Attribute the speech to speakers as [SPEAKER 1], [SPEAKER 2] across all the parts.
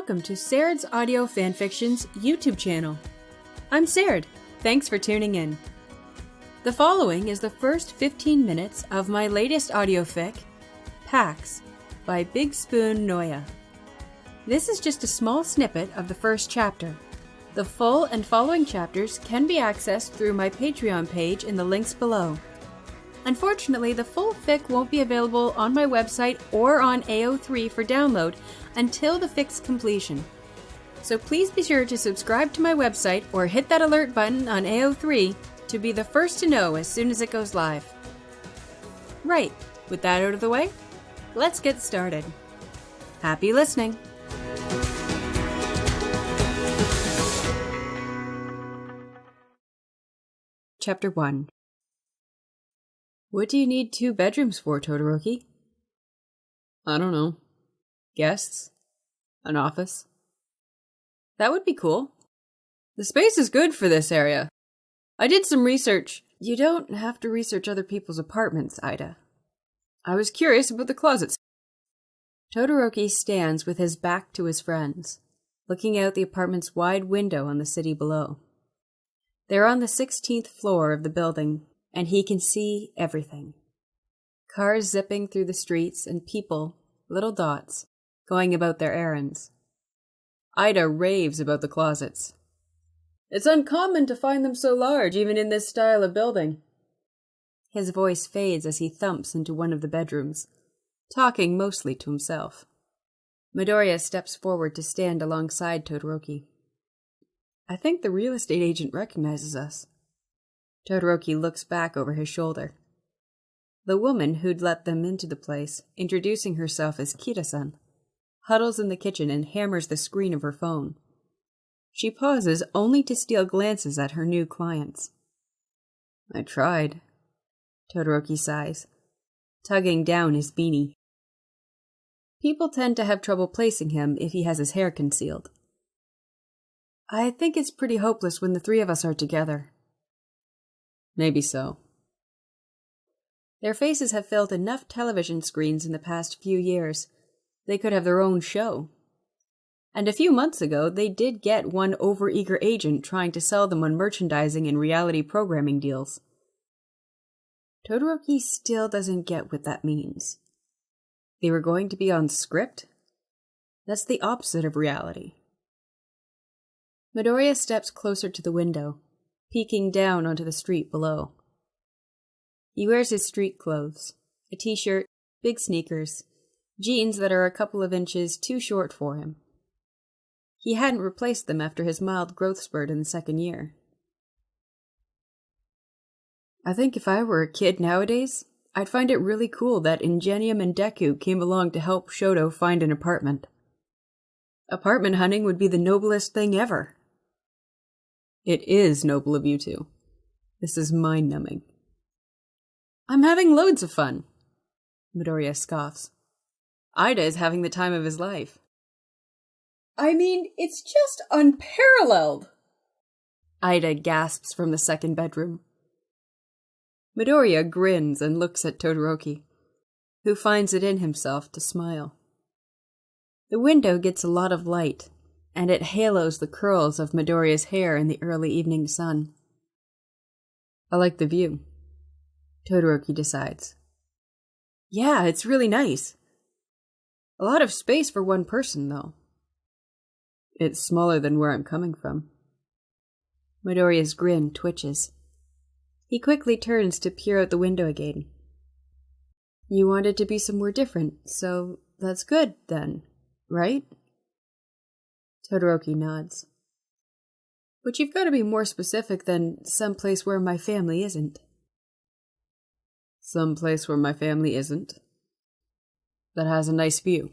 [SPEAKER 1] welcome to Serdd's Audio Fanfiction's YouTube channel. I'm Serdd. Thanks for tuning in. The following is the first 15 minutes of my latest audio fic, Pax, by bigspoonnoya. This is just a small snippet of the first chapter. The full and following chapters can be accessed through my Patreon page in the links below. Unfortunately, the full fic won't be available on my website or on AO3 for download until the fic's completion. So please be sure to subscribe to my website or hit that alert button on AO3 to be the first to know as soon as it goes live. Right, with that out of the way, let's get started. Happy listening! Chapter 1. What do you need 2 bedrooms for, Todoroki? I don't know. Guests? An office? That would be cool. The space is good for this area. I did some research. You don't have to research other people's apartments, Ida. I was curious about the closets. Todoroki stands with his back to his friends, looking out the apartment's wide window on the city below. They're on the 16th floor of the building, and he can see everything. Cars zipping through the streets and people, little dots, going about their errands. Ida raves about the closets. It's uncommon to find them so large, even in this style of building. His voice fades as he thumps into one of the bedrooms, talking mostly to himself. Midoriya steps forward to stand alongside Todoroki. I think the real estate agent recognizes us. Todoroki looks back over his shoulder. The woman who'd let them into the place, introducing herself as Kira-san, huddles in the kitchen and hammers the screen of her phone. She pauses only to steal glances at her new clients. I tried. Todoroki sighs, tugging down his beanie. People tend to have trouble placing him if he has his hair concealed. I think it's pretty hopeless when the 3 of us are together. Maybe so. Their faces have filled enough television screens in the past few years. They could have their own show. And a few months ago, they did get one overeager agent trying to sell them on merchandising and reality programming deals. Todoroki still doesn't get what that means. They were going to be on script? That's the opposite of reality. Midoriya steps closer to the window, peeking down onto the street below. He wears his street clothes, a t-shirt, big sneakers, jeans that are a couple of inches too short for him. He hadn't replaced them after his mild growth spurt in the 2nd year. I think if I were a kid nowadays, I'd find it really cool that Ingenium and Deku came along to help Shoto find an apartment. Apartment hunting would be the noblest thing ever. It is noble of you two. This is mind-numbing. I'm having loads of fun, Midoriya scoffs. Ida is having the time of his life. I mean, it's just unparalleled, Ida gasps from the 2nd bedroom. Midoriya grins and looks at Todoroki, who finds it in himself to smile. The window gets a lot of light, and it halos the curls of Midoriya's hair in the early evening sun. I like the view, Todoroki decides. Yeah, it's really nice. A lot of space for one person, though. It's smaller than where I'm coming from. Midoriya's grin twitches. He quickly turns to peer out the window again. You wanted to be somewhere different, so that's good, then, right? Todoroki nods. But you've got to be more specific than someplace where my family isn't. Someplace where my family isn't? That has a nice view.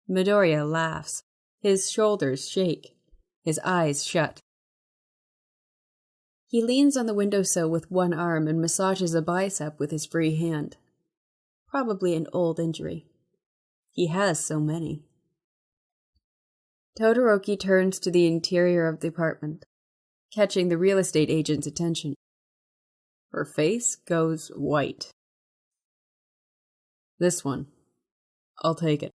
[SPEAKER 1] Midoriya laughs. His shoulders shake. His eyes shut. He leans on the windowsill with one arm and massages a bicep with his free hand. Probably an old injury. He has so many. Todoroki turns to the interior of the apartment, catching the real estate agent's attention. Her face goes white. This one. I'll take it.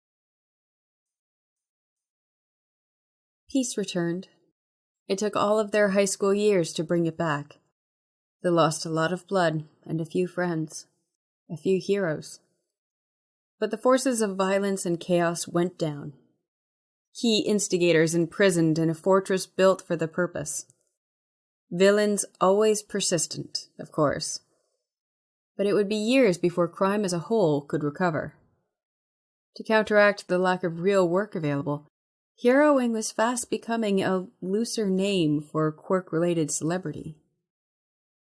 [SPEAKER 1] Peace returned. It took all of their high school years to bring it back. They lost a lot of blood and a few friends, a few heroes. But the forces of violence and chaos went down. Key instigators imprisoned in a fortress built for the purpose. Villains always persistent, of course. But it would be years before crime as a whole could recover. To counteract the lack of real work available, heroing was fast becoming a looser name for quirk-related celebrity.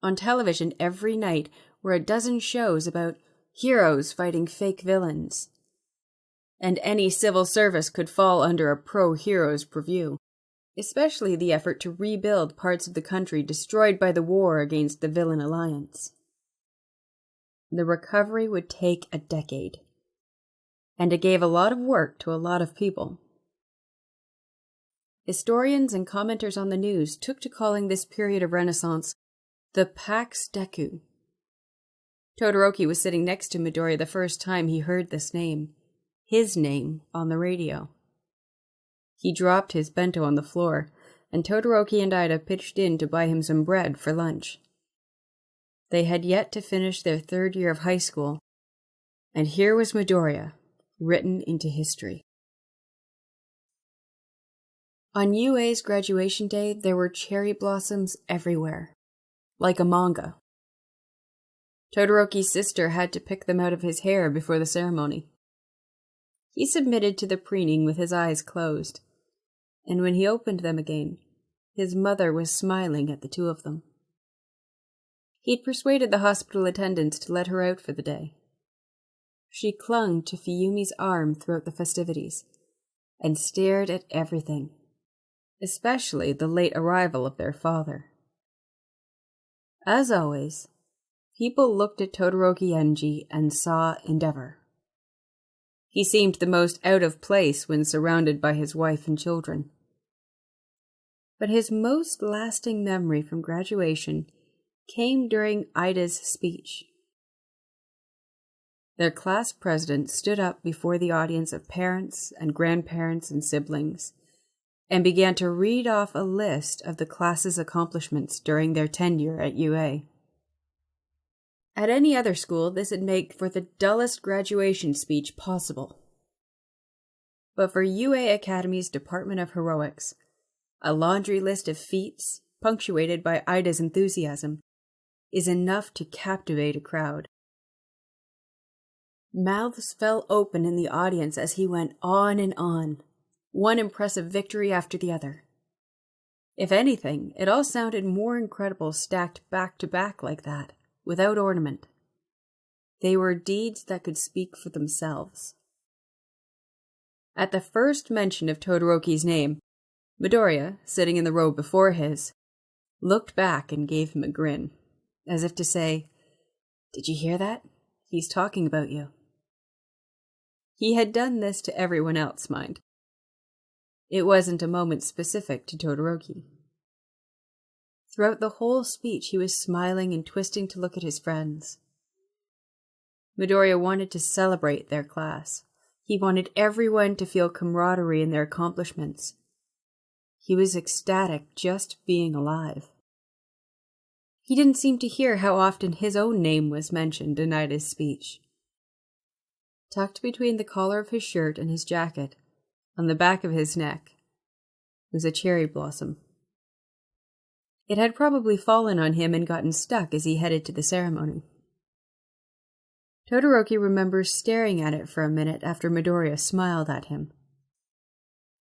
[SPEAKER 1] On television every night were a dozen shows about heroes fighting fake villains. And any civil service could fall under a pro-heroes purview, especially the effort to rebuild parts of the country destroyed by the war against the villain alliance. The recovery would take a decade, and it gave a lot of work to a lot of people. Historians and commenters on the news took to calling this period of Renaissance the Pax Deku. Todoroki was sitting next to Midoriya the first time he heard this name, his name, on the radio. He dropped his bento on the floor, and Todoroki and Ida pitched in to buy him some bread for lunch. They had yet to finish their third year of high school, and here was Midoriya, written into history. On Yuuei's graduation day, there were cherry blossoms everywhere, like a manga. Todoroki's sister had to pick them out of his hair before the ceremony. He submitted to the preening with his eyes closed, and when he opened them again, his mother was smiling at the two of them. He'd persuaded the hospital attendants to let her out for the day. She clung to Fuyumi's arm throughout the festivities, and stared at everything, especially the late arrival of their father. As always, people looked at Todoroki Enji and saw endeavor. He seemed the most out of place when surrounded by his wife and children. But his most lasting memory from graduation came during Ida's speech. Their class president stood up before the audience of parents and grandparents and siblings and began to read off a list of the class's accomplishments during their tenure at Yuuei. At any other school, this would make for the dullest graduation speech possible. But for Yuuei Academy's Department of Heroics, a laundry list of feats, punctuated by Ida's enthusiasm, is enough to captivate a crowd. Mouths fell open in the audience as he went on and on, one impressive victory after the other. If anything, it all sounded more incredible stacked back to back like that, without ornament. They were deeds that could speak for themselves. At the first mention of Todoroki's name, Midoriya, sitting in the row before his, looked back and gave him a grin, as if to say, "Did you hear that? He's talking about you." He had done this to everyone else, mind. It wasn't a moment specific to Todoroki. Throughout the whole speech, he was smiling and twisting to look at his friends. Midoriya wanted to celebrate their class. He wanted everyone to feel camaraderie in their accomplishments. He was ecstatic just being alive. He didn't seem to hear how often his own name was mentioned in Ida's speech. Tucked between the collar of his shirt and his jacket, on the back of his neck, was a cherry blossom. It had probably fallen on him and gotten stuck as he headed to the ceremony. Todoroki remembers staring at it for a minute after Midoriya smiled at him,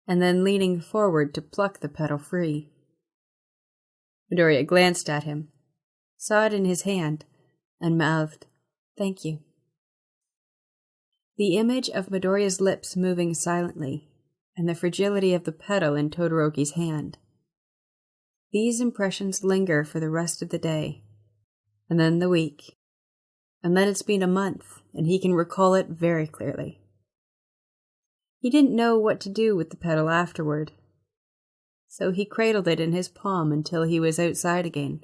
[SPEAKER 1] and then leaning forward to pluck the petal free. Midoriya glanced at him, saw it in his hand, and mouthed, "Thank you." The image of Midoriya's lips moving silently, and the fragility of the petal in Todoroki's hand. These impressions linger for the rest of the day, and then the week, and then it's been a month, and he can recall it very clearly. He didn't know what to do with the petal afterward, so he cradled it in his palm until he was outside again,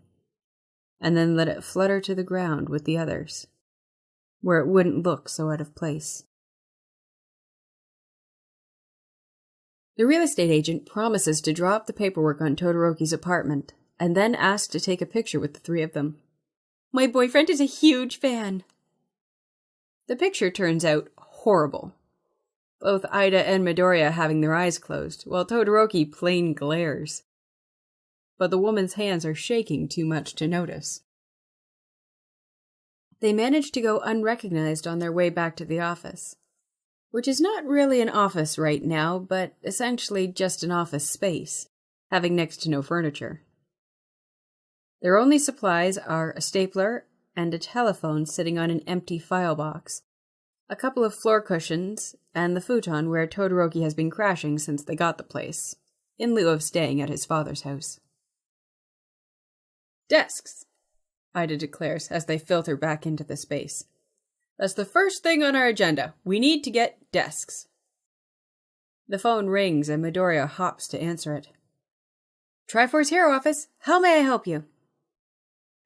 [SPEAKER 1] and then let it flutter to the ground with the others, where it wouldn't look so out of place. The real estate agent promises to draw up the paperwork on Todoroki's apartment, and then asks to take a picture with the three of them. My boyfriend is a huge fan. The picture turns out horrible. Both Ida and Midoriya having their eyes closed, while Todoroki plain glares. But the woman's hands are shaking too much to notice. They manage to go unrecognized on their way back to the office, which is not really an office right now, but essentially just an office space, having next to no furniture. Their only supplies are a stapler and a telephone sitting on an empty file box, a couple of floor cushions, and the futon where Todoroki has been crashing since they got the place, in lieu of staying at his father's house. Desks, Ida declares as they filter back into the space. That's the first thing on our agenda. We need to get desks. The phone rings and Midoriya hops to answer it. Triforce Hero Office, how may I help you?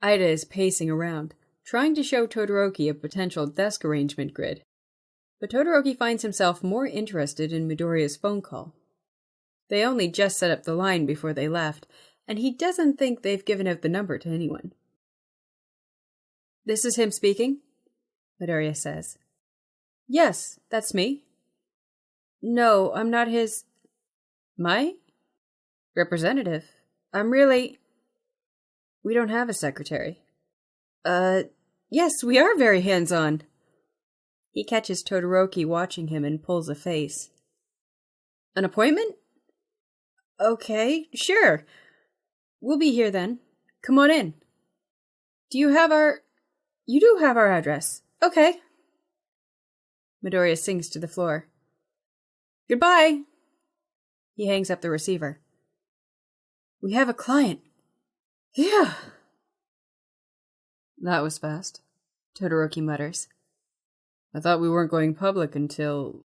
[SPEAKER 1] Ida is pacing around, trying to show Todoroki a potential desk arrangement grid. But Todoroki finds himself more interested in Midoriya's phone call. They only just set up the line before they left, and he doesn't think they've given out the number to anyone. This is him speaking, Midoriya says. Yes, that's me. No, I'm not his... My? Representative. I'm really... We don't have a secretary. Yes, we are very hands-on. He catches Todoroki watching him and pulls a face. An appointment? Okay, sure. We'll be here then. Come on in. You do have our address. Okay. Midoriya sinks to the floor. Goodbye. He hangs up the receiver. We have a client. Yeah. That was fast, Todoroki mutters. I thought we weren't going public until...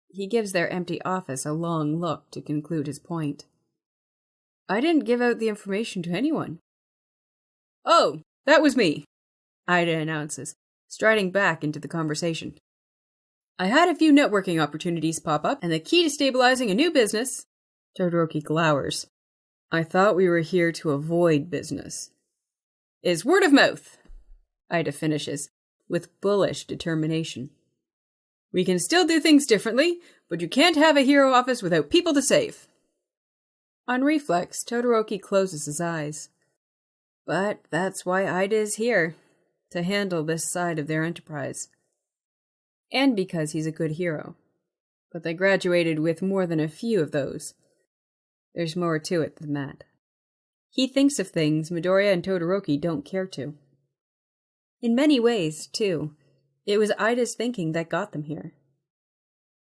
[SPEAKER 1] He gives their empty office a long look to conclude his point. I didn't give out the information to anyone. Oh, that was me, Ida announces, striding back into the conversation. I had a few networking opportunities pop up, and the key to stabilizing a new business... Todoroki glowers. I thought we were here to avoid business. Is word of mouth, Ida finishes, with bullish determination. We can still do things differently, but you can't have a hero office without people to save. On reflex, Todoroki closes his eyes. But that's why Ida is here, to handle this side of their enterprise. And because he's a good hero. But they graduated with more than a few of those. There's more to it than that. He thinks of things Midoriya and Todoroki don't care to. In many ways, too, it was Ida's thinking that got them here.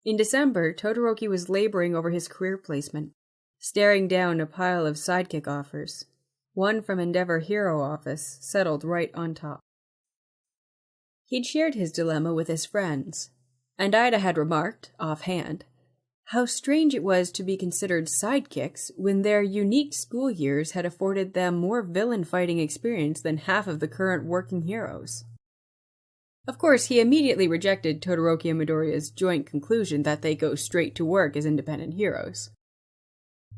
[SPEAKER 1] In December, Todoroki was laboring over his career placement, staring down a pile of sidekick offers, one from Endeavor Hero Office settled right on top. He'd shared his dilemma with his friends, and Ida had remarked, offhand, how strange it was to be considered sidekicks when their unique school years had afforded them more villain-fighting experience than half of the current working heroes. Of course, he immediately rejected Todoroki and Midoriya's joint conclusion that they go straight to work as independent heroes.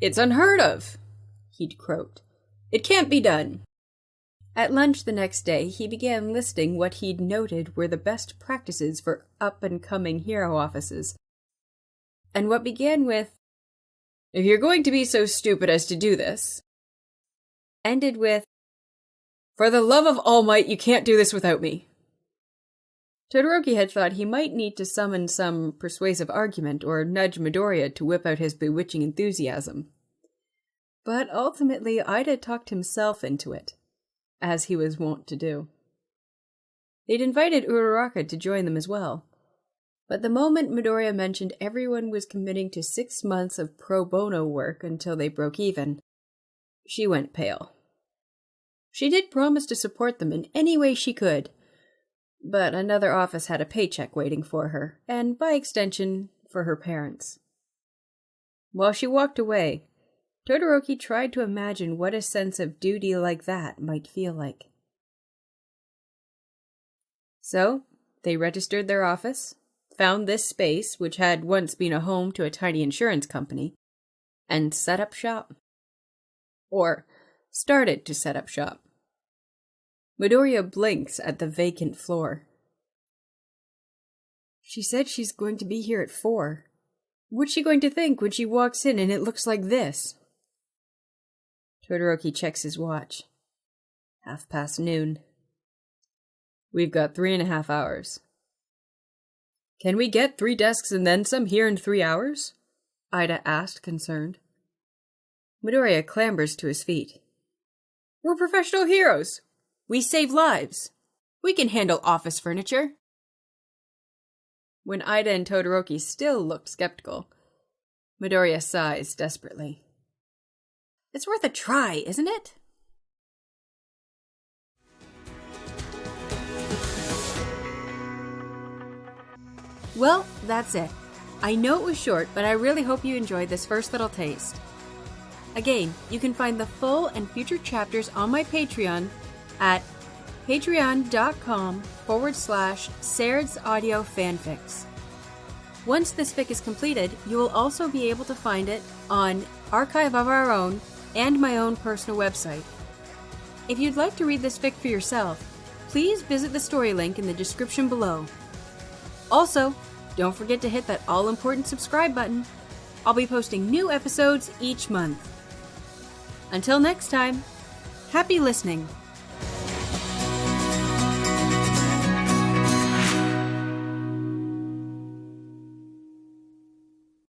[SPEAKER 1] It's unheard of, he'd croaked. It can't be done. At lunch the next day, he began listing what he'd noted were the best practices for up-and-coming hero offices. And what began with, if you're going to be so stupid as to do this, ended with, for the love of All Might, you can't do this without me. Todoroki had thought he might need to summon some persuasive argument or nudge Midoriya to whip out his bewitching enthusiasm. But ultimately, Ida talked himself into it, as he was wont to do. They'd invited Uraraka to join them as well. But the moment Midoriya mentioned everyone was committing to 6 months of pro bono work until they broke even, she went pale. She did promise to support them in any way she could, but another office had a paycheck waiting for her, and by extension, for her parents. While she walked away, Todoroki tried to imagine what a sense of duty like that might feel like. So, they registered their office, found this space, which had once been a home to a tiny insurance company, and set up shop. Or started to set up shop. Midoriya blinks at the vacant floor. She said she's going to be here at 4. What's she going to think when she walks in and it looks like this? Todoroki checks his watch. noon. We've got 3.5 hours. Can we get 3 desks and then some here in 3 hours? Ida asked, concerned. Midoriya clambers to his feet. We're professional heroes. We save lives. We can handle office furniture. When Ida and Todoroki still looked skeptical, Midoriya sighs desperately. It's worth a try, isn't it? Well, that's it. I know it was short, but I really hope you enjoyed this first little taste. Again, you can find the full and future chapters on my Patreon at patreon.com/Serdd's Audio Fanfics. Once this fic is completed, you will also be able to find it on Archive of Our Own and my own personal website. If you'd like to read this fic for yourself, please visit the story link in the description below. Also, don't forget to hit that all-important subscribe button. I'll be posting new episodes each month. Until next time, happy listening!